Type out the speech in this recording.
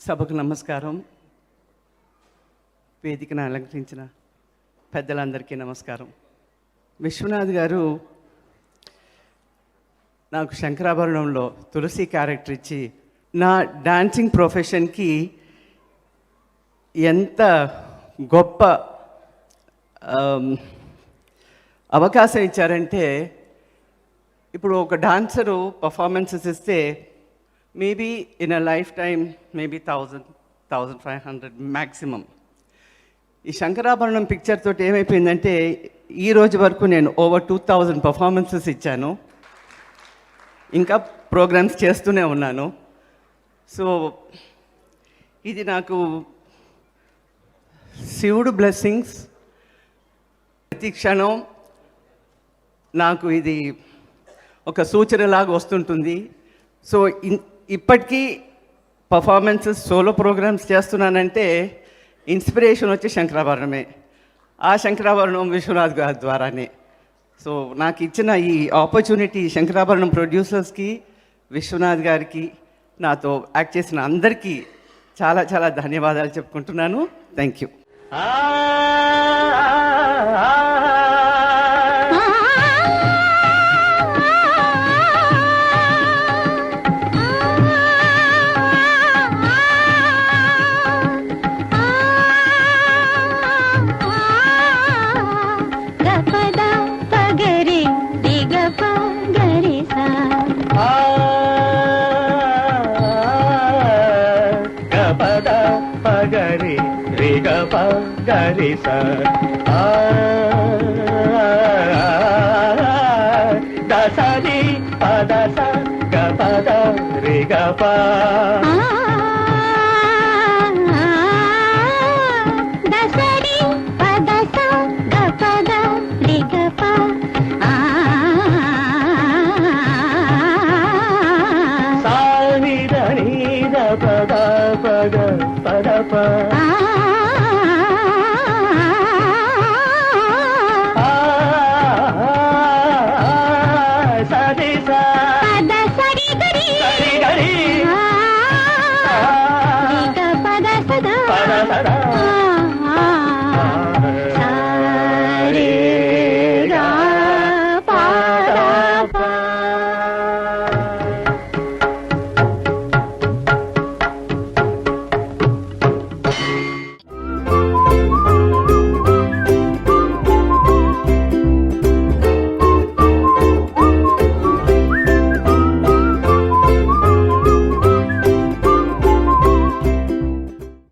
సభకు నమస్కారం. వేదికను అలంకరించిన పెద్దలందరికీ నమస్కారం. విశ్వనాథ్ గారు నాకు శంకరాభరణంలో తులసి క్యారెక్టర్ ఇచ్చి నా డాన్సింగ్ ప్రొఫెషన్కి ఎంత గొప్ప అవకాశం ఇచ్చారంటే, ఇప్పుడు ఒక డాన్సరు పర్ఫార్మెన్సెస్ ఇస్తే maybe in a life time maybe 1,000-1,500 maximum. ఈ శంకరాభరణం పిక్చర్ తోటి ఏమైపోయిందంటే, ఈ రోజు వరకు నేను ఓవర్ 2,000 పర్ఫార్మెన్సెస్ ఇచ్చాను. ఇంకా ప్రోగ్రామ్స్ చేస్తూనే ఉన్నాను. సో ఇది నాకు శివుడు బ్లెస్సింగ్స్. ప్రతి క్షణం నాకు ఇది ఒక సూచనలాగా వస్తుంటుంది. సో ఇప్పటికీ పర్ఫార్మెన్సెస్ సోలో ప్రోగ్రామ్స్ చేస్తున్నానంటే ఇన్స్పిరేషన్ వచ్చి శంకరాభరణమే. ఆ శంకరాభరణం విశ్వనాథ్ గారి ద్వారానే. సో నాకు ఇచ్చిన ఈ ఆపర్చునిటీ శంకరాభరణం ప్రొడ్యూసర్స్కి, విశ్వనాథ్ గారికి, నాతో యాక్ట్ చేసిన అందరికీ చాలా చాలా ధన్యవాదాలు చెప్పుకుంటున్నాను. Thank you. పగరి రిగ పగరి స దసరి పద స గ పద రిగ ప